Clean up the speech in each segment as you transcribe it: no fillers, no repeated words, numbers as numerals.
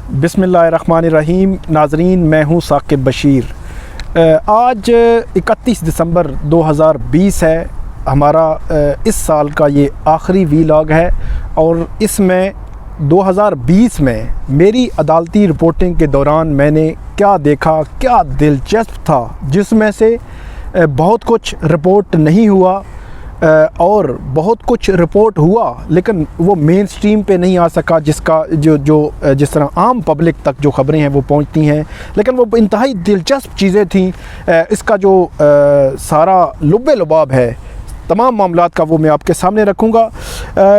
बिस्मिल्लाहिर्रहमानिर्रहीम। नाज़रीन, मैं हूँ साक़िब बशीर। आज 31 दिसंबर 2020 है। हमारा इस साल का ये आखिरी वीलॉग है और इसमें 2020 में मेरी अदालती रिपोर्टिंग के दौरान मैंने क्या देखा, क्या दिलचस्प था, जिसमें से बहुत कुछ रिपोर्ट नहीं हुआ और बहुत कुछ रिपोर्ट हुआ लेकिन वो मेन स्ट्रीम पे नहीं आ सका, जिसका जिस तरह आम पब्लिक तक जो ख़बरें हैं वो पहुंचती हैं, लेकिन वो इंतहाई दिलचस्प चीज़ें थीं। इसका जो सारा लुब्बे लुबाब है तमाम मामलात का वो मैं आपके सामने रखूँगा।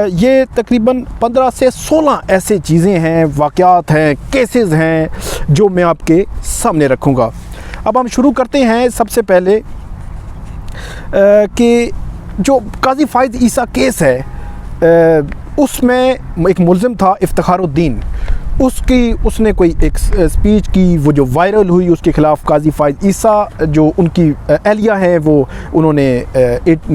ये तकरीबन 15 से 16 ऐसे चीज़ें हैं, वाक़यात हैं, केसेस हैं जो मैं आपके सामने रखूँगा। अब हम शुरू करते हैं सबसे पहले कि जो काजी फ़ाइज़ ईसा केस है, उसमें एक मुल्ज़िम था इफ्तिखारुद्दीन। उसने कोई एक स्पीच की, वो जो वायरल हुई, उसके ख़िलाफ़ काजी फ़ाइज़ ईसा जो उनकी एहलिया है वो उन्होंने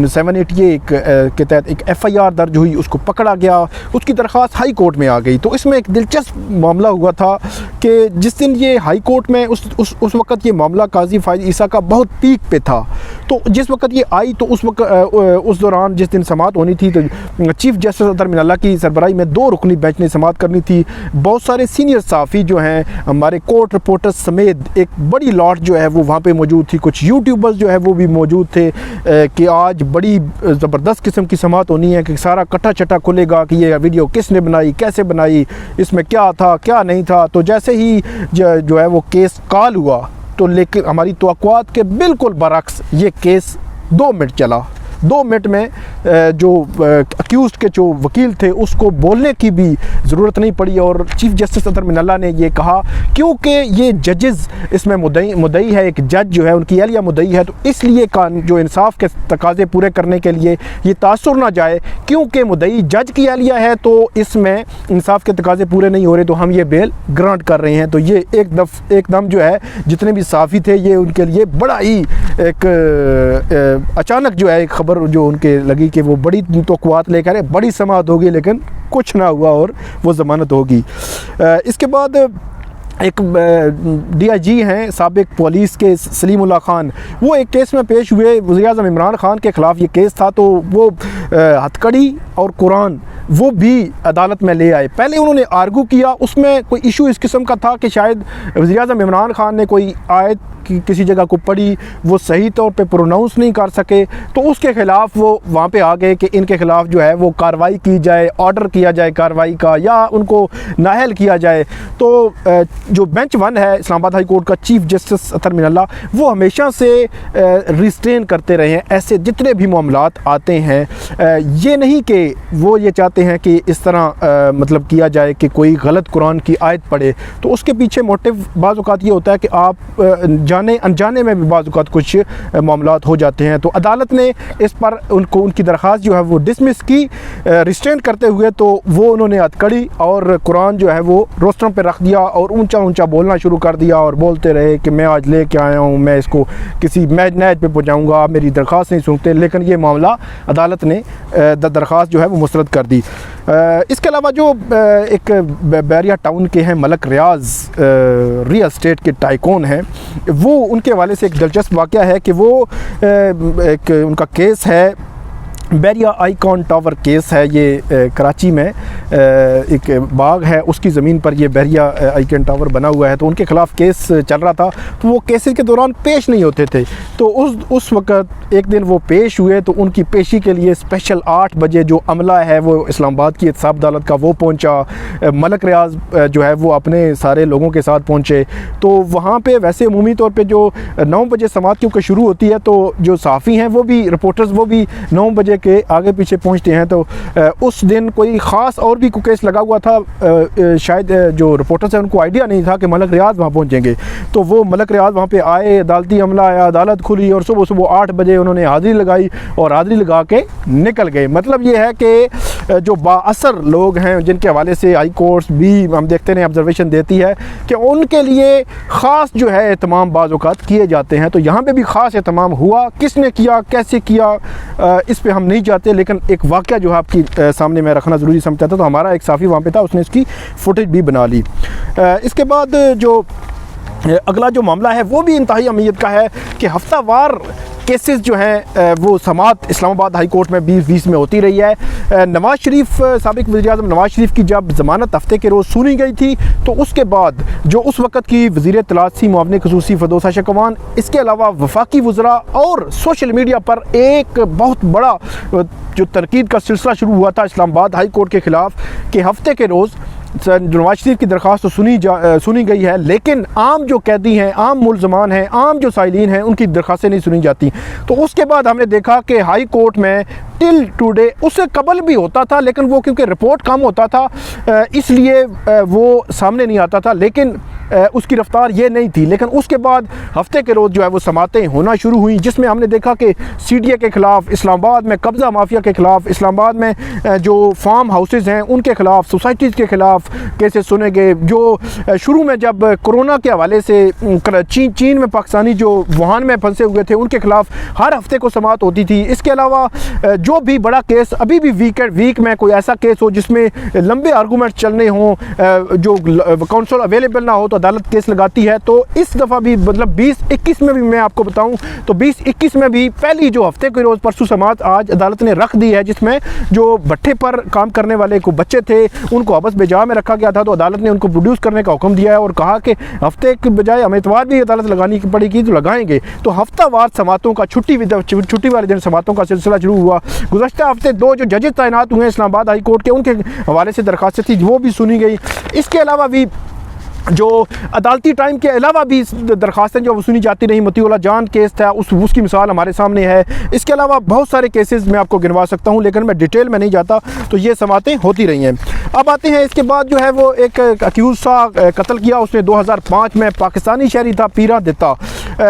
788 के तहत एक FIR दर्ज हुई, उसको पकड़ा गया, उसकी दरख्वास्त हाई कोर्ट में आ गई। तो इसमें एक दिलचस्प मामला हुआ था कि जिस दिन ये हाई कोर्ट में उस वक़्त ये मामला काजी फ़ाइज़ ईसा का बहुत पीक पे था। तो जिस वक़्त ये आई तो उस दौरान जिस दिन समाअत होनी थी तो चीफ़ जस्टिस अतर की सरबराही में 2 रुकनी बेंच ने समाअत करनी थी। बहुत सारे सीनियर साफ़ी जो हैं, हमारे कोर्ट रिपोर्टर्स समेत एक बड़ी लॉट जो है वो वहाँ पे मौजूद थी। कुछ यूट्यूबर्स जो है वो भी मौजूद थे कि आज बड़ी ज़बरदस्त किस्म की समाअत होनी है कि सारा कट्टा चट्टा खुलेगा कि ये वीडियो किसने बनाई, कैसे बनाई, इसमें क्या था क्या नहीं था। तो जैसे ही जो है वो केस कॉल हुआ तो लेकिन हमारी तवक्कुआत के बिल्कुल बरअक्स ये केस 2 मिनट चला। 2 मिनट में जो अक्यूज़्ड के जो वकील थे उसको बोलने की भी ज़रूरत नहीं पड़ी और चीफ़ जस्टिस अतर ने ये कहा क्योंकि ये जजेस इसमें मुद्दई है, एक जज जो है उनकी एहलिया मुद्दई है, तो इसलिए जो इंसाफ के तकाज़े पूरे करने के लिए ये तासुर ना जाए, क्योंकि मुद्दई जज की एहलिया है तो इसमें इंसाफ के तकाज़े पूरे नहीं हो रहे तो हम ये बेल ग्रांट कर रहे हैं। तो ये एकदम जो है जितने भी साफ़ी थे ये उनके लिए बड़ा ही एक अचानक जो है एक खबर जो उनके लगी कि वो बड़ी तवक्कुआत लेकर बड़ी समाअत होगी, लेकिन कुछ ना हुआ और वो ज़मानत होगी। इसके बाद एक DIG हैं साबिक पुलिस के सलीमुल्लाह खान, वो एक केस में पेश हुए। वज़ीर-ए-आज़म इमरान खान के ख़िलाफ़ ये केस था तो वो हथकड़ी और कुरान वो भी अदालत में ले आए। पहले उन्होंने आर्गू किया, उसमें कोई इशू इस किस्म का था कि शायद वज़ीर-ए-आज़म इमरान खान ने कोई आयत की किसी जगह को पढ़ी, वो सही तौर पे प्रोनाउंस नहीं कर सके, तो उसके ख़िलाफ़ वो वहाँ पे आ गए कि इनके ख़िलाफ़ जो है वो कार्रवाई की जाए, ऑर्डर किया जाए कार्रवाई का, या उनको नाअहल किया जाए। तो जो बेंच 1 है इस्लामाबाद हाई कोर्ट का, चीफ़ जस्टिस अतर वो हमेशा से रिस्ट्रेन करते रहे हैं ऐसे जितने भी मामलात आते हैं। ये नहीं कि वो ये चाहते हैं कि इस तरह मतलब किया जाए कि कोई गलत कुरान की आयत पढ़े, तो उसके पीछे मोटिव बाज़ औक़ात ये होता है कि आप जाने अनजाने में भी बाज़ औक़ात कुछ मामलात हो जाते हैं। तो अदालत ने इस पर उनकी दरख्वास्त जो है वो डिसमिस की रिस्ट्रेन करते हुए, तो वो उन्होंने हथकड़ी और कुरान जो है वो रोस्टरों पे रख दिया और ऊंचा ऊंचा बोलना शुरू कर दिया और बोलते रहे कि मैं आज लेके आया हूँ, मैं इसको किसी मैच पे पहुँचाऊँगा, आप मेरी दरख्वास्त नहीं सुनते। लेकिन ये मामला अदालत ने दरख्वास्त जो है वो मुस्तरद कर दी। इसके अलावा जो एक बैरिया टाउन के हैं मलक रियाज, रियल एस्टेट के टाइकून हैं, वो उनके हवाले से एक दिलचस्प वाक़या है कि वो एक उनका केस है बैरिया आइकॉन टावर केस है। ये कराची में एक बाग है, उसकी ज़मीन पर ये बैरिया आइकॉन टावर बना हुआ है। तो उनके ख़िलाफ़ केस चल रहा था, तो वो केसेस के दौरान पेश नहीं होते थे। तो उस वक़्त एक दिन वो पेश हुए, तो उनकी पेशी के लिए स्पेशल 8 बजे जो अमला है वो इस्लामाबाद की एहतसाब अदालत का वो पहुंचा। मलक रियाज जो है वो अपने सारे लोगों के साथ पहुंचे। तो वहाँ पे वैसे अमूमी तौर पे जो 9 बजे समाअत क्योंकि शुरू होती है, तो जो साफ़ी हैं वो भी रिपोर्टर्स वो भी 9 बजे के आगे पीछे पहुंचते हैं। तो उस दिन कोई ख़ास और भी कोई केस लगा हुआ था, शायद जो रिपोर्टर्स हैं उनको आइडिया नहीं था कि मलक रियाज वहाँ पहुँचेंगे। तो वो मलक रियाज वहाँ पे आए, अदालती अमला आया, अदालत खुली और सुबह 8 बजे उन्होंने हाज़िरी लगाई और हाज़िरी लगा के निकल गए। मतलब ये है कि जो बाअसर लोग हैं जिनके हवाले से हाई कोर्ट्स भी हम देखते हैं ऑब्जर्वेशन देती है कि उनके लिए ख़ास जो है एहतमाम बाज़ औक़ात किए जाते हैं। तो यहाँ पे भी ख़ास एहतमाम हुआ, किसने किया, कैसे किया, इस पे हम नहीं जाते, लेकिन एक वाक़या जो है आपकी सामने मैं रखना ज़रूरी समझता था। तो हमारा एक साफ़ी वहाँ पे था, उसने इसकी फुटेज भी बना ली। इसके बाद जो अगला जो मामला है वो भी इंतहाई अहमियत का है कि हफ्तावार केसेस जो हैं वो समात इस्लामाबाद हाई कोर्ट में 2020 में होती रही है। नवाज़ शरीफ, साबिक वज़ीर-ए-आज़म नवाज़ शरीफ की जब ज़मानत हफ्ते के रोज़ सुनी गई थी तो उसके बाद जो उस वक़्त की वज़ीर इत्तलात थी मुआविन ख़ुसूसी फ़िरदौस शकवान, इसके अलावा वफाकी वज़रा और सोशल मीडिया पर एक बहुत बड़ा जो तनकीद का सिलसिला शुरू हुआ था इस्लामाबाद हाई कोर्ट के ख़िलाफ़ कि हफ्ते के रोज़ नवाज़ शरीफ की दरख्वास्त तो सुनी गई है, लेकिन आम जो कैदी हैं, आम मुल्ज़मान हैं, आम जो साइलीन हैं, उनकी दरख्वास्तें नहीं सुनी जाती। तो उसके बाद हमने देखा कि हाई कोर्ट में टिल टुडे, उससे कबल भी होता था लेकिन वो क्योंकि रिपोर्ट कम होता था इसलिए वो सामने नहीं आता था, लेकिन उसकी रफ्तार ये नहीं थी। लेकिन उसके बाद हफ्ते के रोज़ जो है वो समातें होना शुरू हुई, जिसमें हमने देखा कि CDA के ख़िलाफ़, इस्लामाबाद में कब्ज़ा माफिया के ख़िलाफ़, इस्लामाबाद में जो फार्म हाउसेज़ हैं उनके ख़िलाफ़, सोसाइटीज़ के ख़िलाफ़ केसेस सुने गए। जो शुरू में जब कोरोना के हवाले से चीन में पाकिस्तानी जो वुहान में फंसे हुए थे उनके ख़िलाफ़ हर हफ्ते को समात होती थी। इसके अलावा जो भी बड़ा केस अभी भी वीक में कोई ऐसा केस हो जिसमें लंबे आर्गूमेंट चलने हों, जो काउंसिल अवेलेबल ना हो तो अदालत केस लगाती है। तो इस दफ़ा भी मतलब 2021 में भी मैं आपको बताऊं तो 2021 में भी पहली जो हफ्ते के रोज़ परसों समात आज अदालत ने रख दी है, जिसमें जो भट्टे पर काम करने वाले को बच्चे थे उनको आपस बेजा में रखा गया था। तो अदालत ने उनको प्रोड्यूस करने का हुक्म दिया है और कहा कि हफ्ते के बजाय हमें इतवार भी अदालत लगानी पड़ेगी तो लगाएंगे। तो हफ्तावार समातों का छुट्टी वाले दिन समातों का सिलसिला शुरू हुआ। गुज़श्ता हफ्ते 2 जो जजेस तैनात हुए इस्लामाबाद हाई कोर्ट के, उनके हवाले से दरख्वास्तें थी वो भी सुनी गई। इसके अलावा भी जो अदालती टाइम के अलावा भी दरख्वास्तें जो सुनी जाती रही, मतीउल्लाह जान केस था उसकी मिसाल हमारे सामने है। इसके अलावा बहुत सारे केसेस मैं आपको गिनवा सकता हूं, लेकिन मैं डिटेल में नहीं जाता। तो ये समातें होती रही हैं। अब आते हैं इसके बाद जो है वो एक अक्यूज़ सा कत्ल किया उसने 2005 में, पाकिस्तानी शहरी था पीरा देता।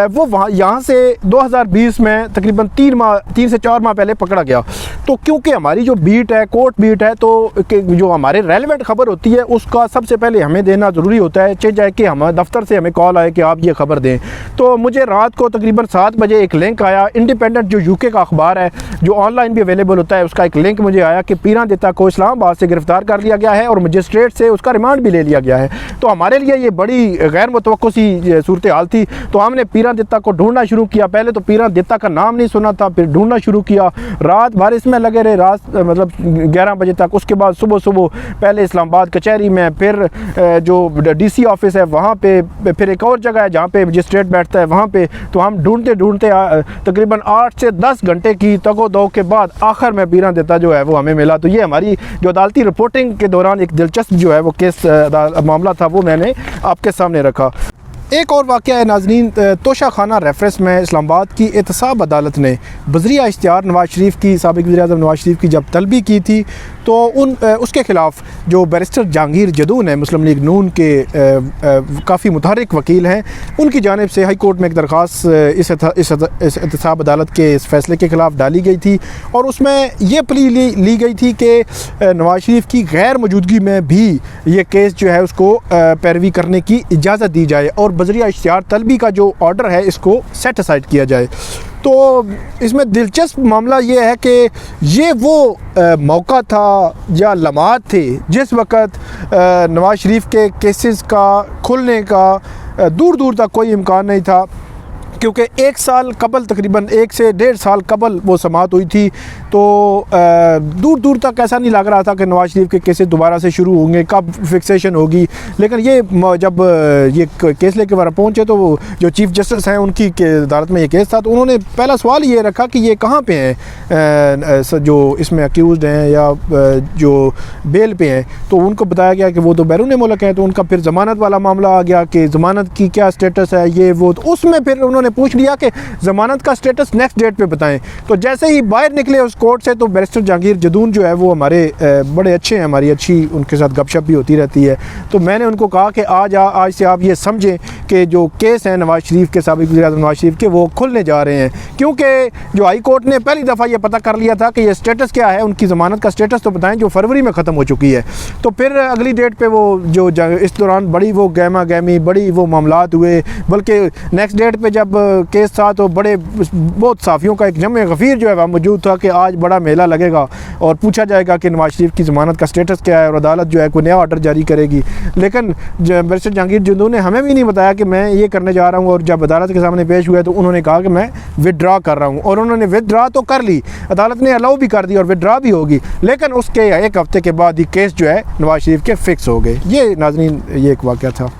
वो वहाँ यहाँ से 2020 में तकरीबन 3 से 4 माह पहले पकड़ा गया। तो क्योंकि हमारी जो बीट है, कोर्ट बीट है, तो जो हमारे रेलेवेंट खबर होती है उसका सबसे पहले हमें देना ज़रूरी होता है। चाहे कि हम दफ्तर से हमें कॉल आए कि आप ये खबर दें। तो मुझे रात को तकरीबन 7 बजे एक लिंक आया, इंडिपेंडेंट जो UK का अखबार है जो ऑनलाइन भी अवेलेबल होता है, उसका एक लिंक मुझे आया कि पीरा देता को इस्लामाबाद से गिरफ़्तार कर लिया गया है और मजिस्ट्रेट से उसका रिमांड भी ले लिया गया है। तो हमारे लिए ये बड़ी गैर मुतवक्को सी सूरत हाल थी। तो हमने पीरा देता को ढूंढना शुरू किया। पहले तो पीरा देता का नाम नहीं सुना था, फिर ढूंढना शुरू किया। रात भर इसमें लगे रहे, रात मतलब 11 बजे तक। उसके बाद सुबह पहले इस्लामाबाद कचहरी में, फिर जो DC ऑफिस है वहाँ पे, फिर एक और जगह है जहाँ पे मजिस्ट्रेट बैठता है वहाँ पे। तो हम ढूंढते तकरीबन 8 से 10 घंटे की तगो-दो के बाद आखिर में पीरा देता जो है वो हमें मिला। तो ये हमारी जो अदालती रिपोर्टिंग के दौरान एक दिलचस्प जो है वो केस मामला था वो मैंने आपके सामने रखा। एक और वाक़या है नाज़रीन, तोशा खाना रेफरेंस में इस्लामाबाद की एहतसाब अदालत ने बज़रिया इश्तिहार नवाज़ शरीफ की, साबिक वज़ीर-ए-आज़म नवाज़ शरीफ की जब तलबी की थी तो उसके ख़िलाफ़ जो बैरिस्टर जहांगीर जदून है, मुस्लिम लीग नून के काफ़ी मुतहर्रिक वकील हैं, उनकी जानिब से हाई कोर्ट में एक दरख्वास्त इस एहतसाब अदालत के इस फ़ैसले के ख़िलाफ़ डाली गई थी और उसमें ये प्ली ली गई थी कि नवाज़ शरीफ की गैर मौजूदगी में भी ये केस जो है उसको पैरवी करने की इजाज़त दी जाए और बज़रिया इश्तिहार तलबी का जो ऑर्डर है इसको सेट असाइड किया जाए। तो इसमें दिलचस्प मामला ये है कि ये वो मौका था या लम्हात थे जिस वक़्त नवाज़ शरीफ के केसेस का खुलने का दूर तक कोई इम्कान नहीं था, क्योंकि 1 साल कबल, तकरीबन 1 से 1.5 साल कबल वो समात हुई थी। तो दूर तक ऐसा नहीं लग रहा था कि नवाज़ शरीफ के केसेस दोबारा से शुरू होंगे, कब फिक्सेशन होगी। लेकिन ये जब ये केस लेके वहाँ पहुँचे तो वो जो चीफ़ जस्टिस हैं उनकी अदालत में ये केस था, तो उन्होंने पहला सवाल ये रखा कि ये कहाँ पे हैं जो इसमें अक्यूज़ड हैं या जो बेल पे हैं। तो उनको बताया गया कि वो तो बैरून मुल्क हैं। तो उनका फिर ज़मानत वाला मामला आ गया कि ज़मानत की क्या स्टेटस है, ये वो। तो उसमें फिर उन्होंने पूछ लिया कि ज़मानत का स्टेटस नेक्स्ट डेट पे बताएं। तो जैसे ही बाहर निकले उस कोर्ट से तो बैरिस्टर जहांगीर जदून जो है वो हमारे बड़े अच्छे हैं, हमारी अच्छी उनके साथ गपशप भी होती रहती है। तो मैंने उनको कहा कि आज से आप ये समझें कि जो केस हैं नवाज़ शरीफ के, साबिक वज़ीर-ए-आज़म नवाज़ शरीफ के, वो खुलने जा रहे हैं, क्योंकि जो हाई कोर्ट ने पहली दफ़ा ये पता कर लिया था कि ये स्टेटस क्या है, उनकी ज़मानत का स्टेटस तो बताएं जो फरवरी में ख़त्म हो चुकी है। तो फिर अगली डेट पर वो जो इस दौरान बड़ी वो गहमा गहमी, बड़ी वो मामलात हुए, बल्कि नेक्स्ट डेट पर जब जब केस था तो बहुत साफ़ियों का एक जम गफ़ीर जो है वह मौजूद था कि आज बड़ा मेला लगेगा और पूछा जाएगा कि नवाज शरीफ की ज़मानत का स्टेटस क्या है और अदालत जो है कोई नया ऑर्डर जारी करेगी। लेकिन बैरिस्टर जहांगीर जुंदू ने हमें भी नहीं बताया कि मैं ये करने जा रहा हूँ, और जब अदालत के सामने पेश हुए तो उन्होंने कहा कि मैं विदड्रा कर रहा हूँ, और उन्होंने विदड्रा तो कर ली, अदालत ने अलाउ भी कर दी और विदड्रा भी होगी, लेकिन उसके 1 हफ़्ते के बाद ही केस जो है नवाज शरीफ के फ़िक्स हो गए। ये नाज़रीन ये एक वाक़या था।